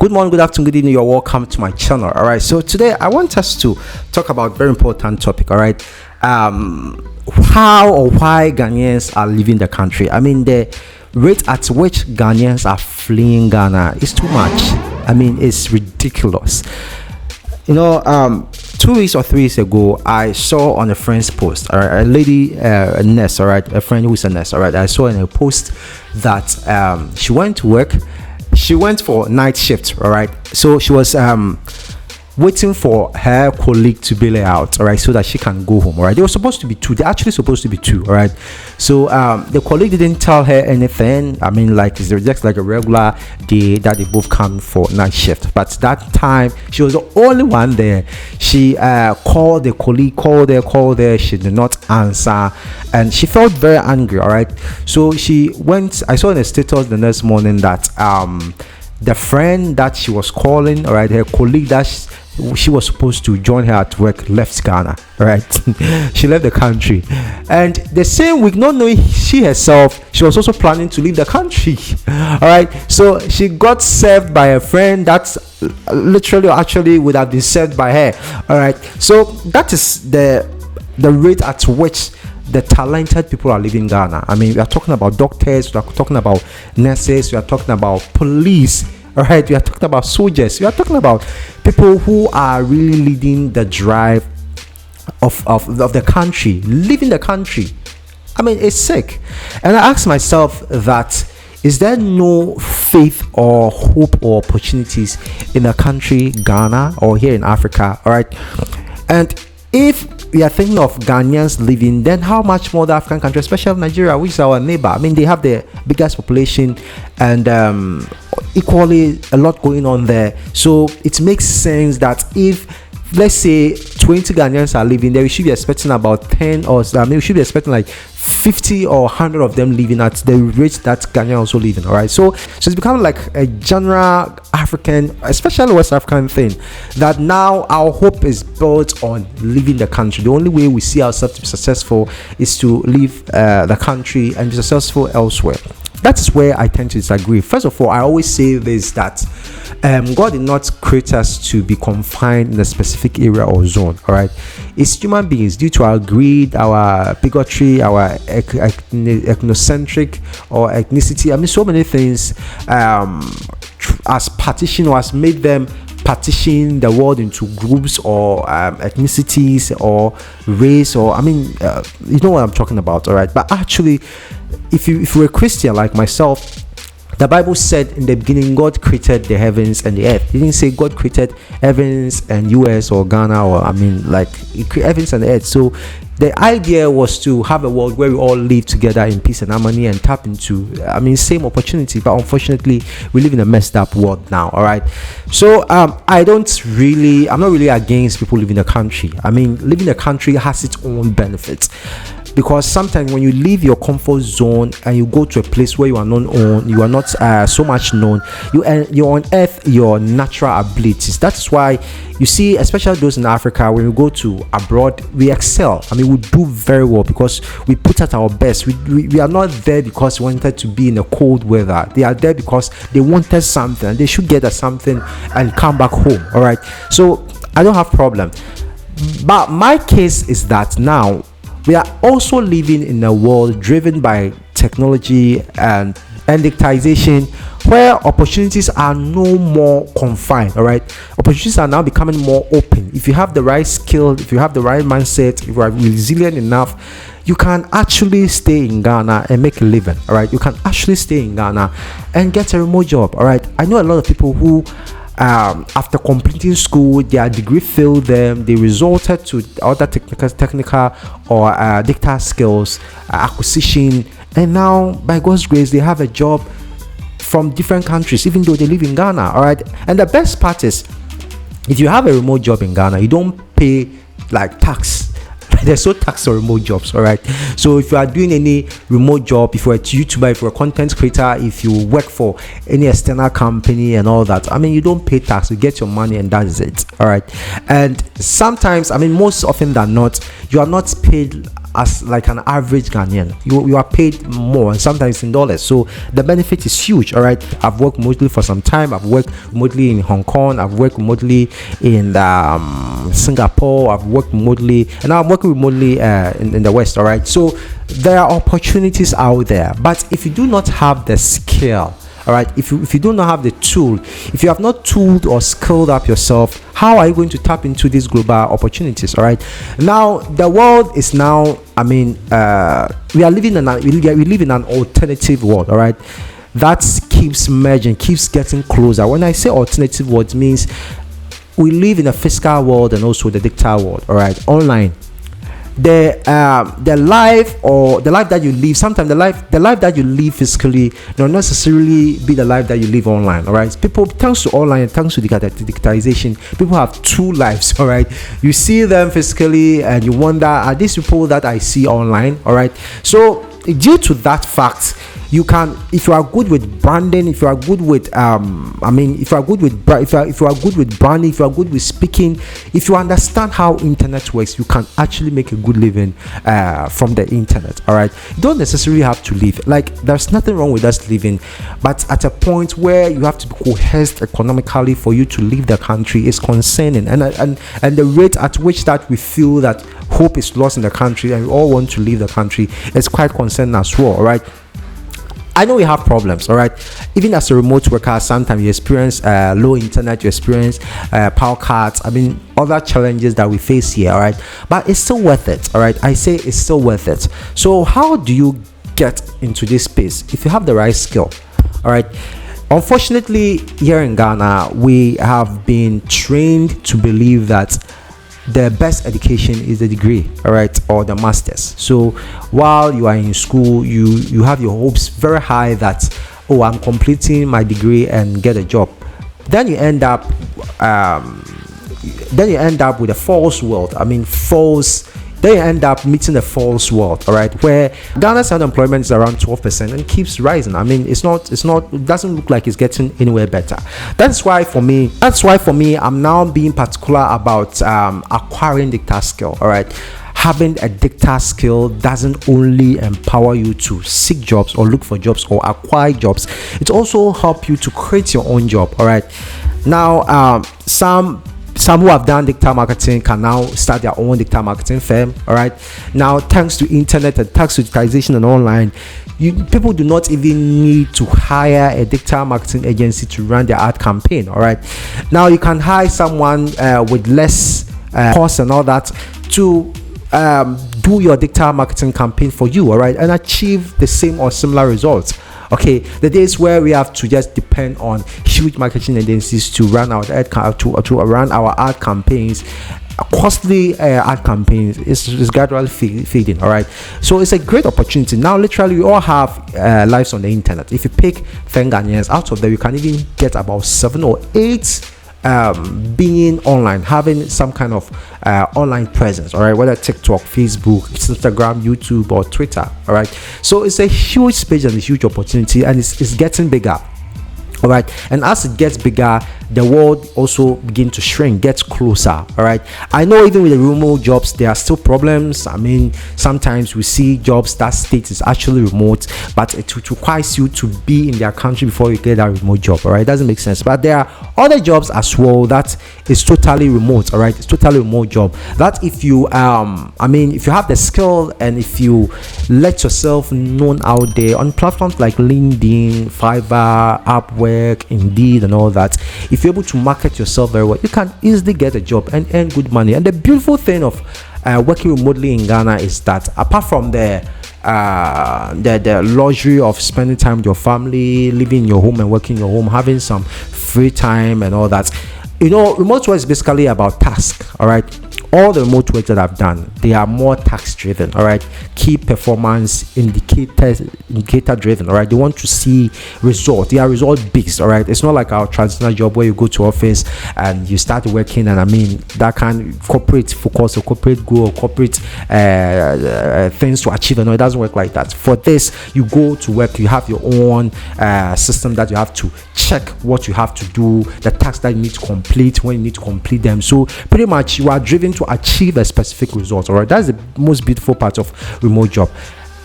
Good morning, good afternoon, good evening. You're welcome to my channel. All right. So today I want us to talk about a very important topic. All right. How or why Ghanaians are leaving the country. I mean, the rate at which Ghanaians are fleeing Ghana is too much. I mean, it's ridiculous. 2 weeks or 3 weeks ago, I saw on a friend's post, all right, a lady, a nurse, all right, a friend who's a nurse, all right. I saw in a post that she went to work. She went for night shift, all right. So she was waiting for her colleague to bail her out, all right, so that she can go home, all right. They were supposed to be two. They're actually supposed to be two, all right. So the colleague didn't tell her anything. I mean, like, it's just like a regular day that they both come for night shift. But that time she was the only one there. She called the colleague, called her. She did not answer, and she felt very angry, all right. So she went. I saw in a status the next morning that the friend that she was calling, all right, her colleague that she was supposed to join her at work, left Ghana, right? She left the country, and the same week, not knowing she herself, she was also planning to leave the country. All right, so she got served by a friend that's literally or actually would have been served by her. All right, so that is the rate at which the talented people are leaving Ghana. I mean, we are talking about doctors, we are talking about nurses, we are talking about police. All right, we are talking about soldiers. We are talking about people who are really leading the drive of the country, leaving the country. I mean, it's sick. And I ask myself that, is there no faith or hope or opportunities in the country Ghana or here in Africa? All right, and if we are thinking of Ghanaians living, then how much more the African country, especially Nigeria, which is our neighbor? I mean, they have the biggest population and equally a lot going on there. So it makes sense that if, let's say, 20 Ghanaians are living there, we should be expecting about 10 or I mean, we should be expecting like 50 or 100 of them living at the rate that Ghana also living. All right, so it's become like a general African, especially West African thing, that now our hope is built on leaving the country. The only way we see ourselves to be successful is to leave the country and be successful elsewhere. That is where I tend to disagree. First of all, I always say this, that God did not create us to be confined in a specific area or zone. All right, it's human beings, due to our greed, our bigotry, our ethnocentric or ethnicity. I mean, so many things as partition, or has made them partition the world into groups or ethnicities or race, or I mean, you know what I'm talking about. All right, but actually, if you're a Christian like myself, the Bible said in the beginning God created the heavens and the earth. It didn't say God created heavens and US or Ghana, or I mean, like, He created heavens and the earth. So the idea was to have a world where we all live together in peace and harmony and tap into, I mean, same opportunity. But unfortunately, we live in a messed up world now. All right, so I'm not really against people leaving the country. I mean, leaving the country has its own benefits, because sometimes when you leave your comfort zone and you go to a place where you are you are not so much known, you unearth your natural abilities. That's why you see, especially those in Africa, when we go to abroad, we excel. I mean, we do very well because we put at our best. We are not there because we wanted to be in a cold weather. They are there because they wanted something, and they should get something and come back home. All right, so I don't have problem. But my case is that now we are also living in a world driven by technology and digitization, where opportunities are no more confined. All right, opportunities are now becoming more open. If you have the right skill, if you have the right mindset, if you are resilient enough, you can actually stay in Ghana and make a living. All right, you can actually stay in Ghana and get a remote job. All right, I know a lot of people who after completing school, their degree failed them. They resorted to other technical or digital skills acquisition, and now by God's grace they have a job from different countries, even though they live in Ghana. All right, and the best part is, if you have a remote job in Ghana, you don't pay like tax. There's no tax on remote jobs. All right, so if you are doing any remote job, if you're a YouTuber, if you're a content creator, if you work for any external company and all that, I mean, you don't pay tax. You get your money and that is it. All right, and sometimes, I mean, most often than not, you are not paid as like an average Ghanaian. You are paid more, and sometimes in dollars. So the benefit is huge. All right, I've worked remotely for some time. I've worked remotely in Hong Kong. I've worked remotely in Singapore. I've worked remotely, and now I'm working remotely in the West. All right, so there are opportunities out there, but if you do not have the skill, all right, if you do not have the tool, if you have not tooled or skilled up yourself, how are you going to tap into these global opportunities? All right, now the world is now, I mean, we live in an alternative world. All right, that keeps merging, keeps getting closer. When I say alternative world, it means we live in a physical world and also the digital world. All right, online, the life that you live, sometimes the life that you live physically not necessarily be the life that you live online. All right, people, thanks to online, thanks to the digitization, people have two lives. All right, you see them physically and you wonder, are these people that I see online? All right, so due to that fact, you can, if you are good with branding, if you are good with if you are good with branding, if you are good with speaking, if you understand how internet works, you can actually make a good living from the internet. All right, you don't necessarily have to live, like, there's nothing wrong with us living, but at a point where you have to be coerced economically for you to leave the country is concerning, and the rate at which that we feel that hope is lost in the country and we all want to leave the country is quite concerning as well. All right, I know we have problems. All right, even as a remote worker, sometimes you experience low internet, you experience power cuts, I mean, other challenges that we face here. All right, but it's still worth it. All right, I say it's still worth it. So how do you get into this space? If you have the right skill. All right, unfortunately, here in Ghana, we have been trained to believe that the best education is the degree, all right, or the masters. So while you are in school, you have your hopes very high that, oh, I'm completing my degree and get a job. Then you end up with a false world. I mean, then you end up meeting a false world, all right, where Ghana's unemployment is around 12% and keeps rising. I mean, it doesn't look like it's getting anywhere better. That's why for me, I'm now being particular about acquiring dictator skill. All right, having a dictator skill doesn't only empower you to seek jobs or look for jobs or acquire jobs, it also helps you to create your own job. All right, now some who have done digital marketing can now start their own digital marketing firm. All right, now thanks to internet and thanks to digitization and online, people do not even need to hire a digital marketing agency to run their ad campaign. All right, now you can hire someone with less cost and all that to do your digital marketing campaign for you. All right, and achieve the same or similar results. Okay, the days where we have to just depend on huge marketing agencies to run our ad campaigns, costly ad campaigns, is gradually fading. All right, so it's a great opportunity. Now literally we all have lives on the internet. If you pick 10 Ghanaians, out of them you can even get about 7 or 8 being online, having some kind of online presence. All right, whether TikTok, Facebook, Instagram, YouTube, or Twitter. All right, so it's a huge space and a huge opportunity, and it's getting bigger. All right, and as it gets bigger, the world also begin to shrink, gets closer. All right, I know even with the remote jobs there are still problems. I mean, sometimes we see jobs that state is actually remote, but it requires you to be in their country before you get that remote job. All right, it doesn't make sense. But there are other jobs as well that is totally remote. All right, it's totally remote job that if you if you have the skill and if you let yourself known out there on platforms like LinkedIn, Fiverr, Upwork, Indeed, and all that, if you're able to market yourself very well, you can easily get a job and earn good money. And the beautiful thing of working remotely in Ghana is that apart from the luxury of spending time with your family, living in your home and working in your home, having some free time and all that, remote work is basically about task. All right, all the remote work that I've done, they are more task driven. All right, key performance indicator driven. All right, they want to see results. They are result based. All right, it's not like our traditional job where you go to office and you start working, and that kind of corporate focus or corporate goal or corporate things to achieve. It doesn't work like that. For this, you go to work, you have your own system that you have to check what you have to do, the tasks that you need to complete, when you need to complete them. So pretty much you are driven to to achieve a specific result. All right, that's the most beautiful part of remote job.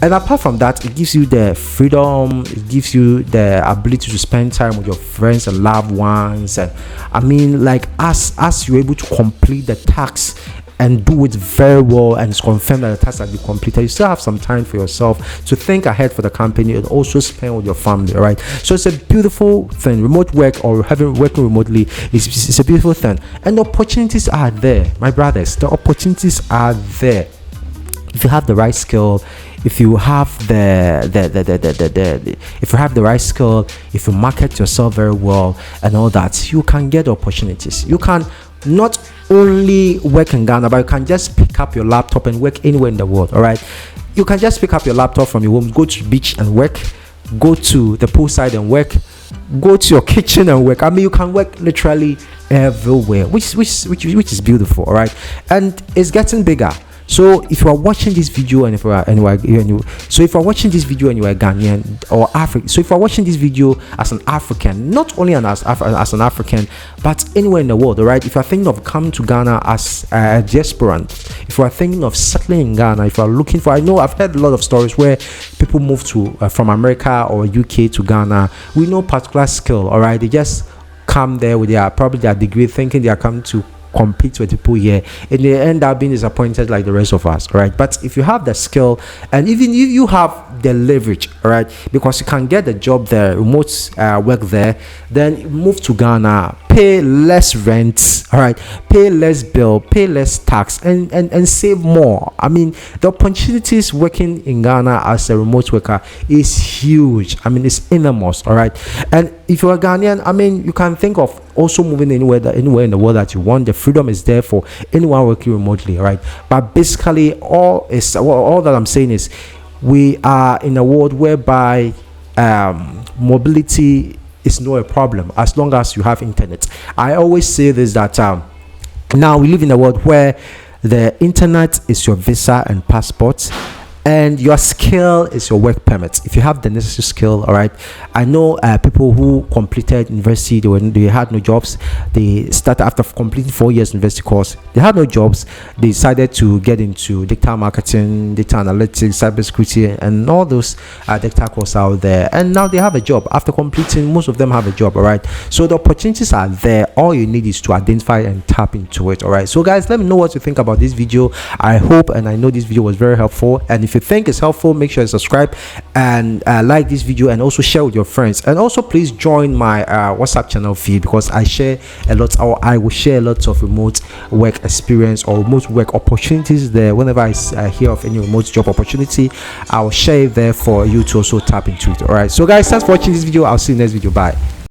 And apart from that, it gives you the freedom, it gives you the ability to spend time with your friends and loved ones. And I mean, like, as you're able to complete the tasks and do it very well, and it's confirmed that the task has been completed, you still have some time for yourself to think ahead for the company and also spend with your family. All right, so it's a beautiful thing. Remote work or working remotely is a beautiful thing, and the opportunities are there, my brothers. The opportunities are there if you have the right skill. If you have if you have the right skill, if you market yourself very well and all that, you can get opportunities. You can not only work in Ghana, but you can just pick up your laptop and work anywhere in the world. All right, you can just pick up your laptop from your home, go to the beach and work, go to the poolside and work, go to your kitchen and work. I mean, you can work literally everywhere, which is beautiful. All right, and it's getting bigger. So if you are watching this video and if you are watching this video and you are Ghanaian or African, so if you are watching this video as an African, not only as an African, but anywhere in the world, all right, if you are thinking of coming to Ghana as a diasporant, if you are thinking of settling in Ghana, if you are looking for, I know I've heard a lot of stories where people move to from America or UK to Ghana with no particular skill. All right, they just come there with probably their degree, thinking they are coming to compete with people here, and they end up being disappointed like the rest of us. All right, but if you have the skill and even if you have the leverage, all right, because you can get the job there, remote work there, then move to Ghana, pay less rent, all right, pay less bill, pay less tax, and save more. I mean, the opportunities working in Ghana as a remote worker is huge. I mean, it's enormous. All right, and if you're a Ghanaian, I mean, you can think of also moving anywhere in the world that you want. The freedom is there for anyone working remotely. All right, but basically all that I'm saying is we are in a world whereby mobility is not a problem as long as you have internet. I always say this, that now we live in a world where the internet is your visa and passport, and your skill is your work permit. If you have the necessary skill, all right. I know people who completed university, they had no jobs. They started after completing 4 years university course. They had no jobs. They decided to get into digital marketing, data analytics, cybersecurity, and all those digital courses out there. And now they have a job after completing. Most of them have a job. All right. So the opportunities are there. All you need is to identify and tap into it. All right. So guys, let me know what you think about this video. I hope and I know this video was very helpful. And if you think it's helpful, make sure you subscribe and like this video, and also share with your friends. And also please join my WhatsApp channel feed, because I share a lot, or I will share lots of remote work experience or remote work opportunities there. Whenever I hear of any remote job opportunity, I will share it there for you to also tap into it. All right, so guys, thanks for watching this video. I'll see you in the next video. Bye.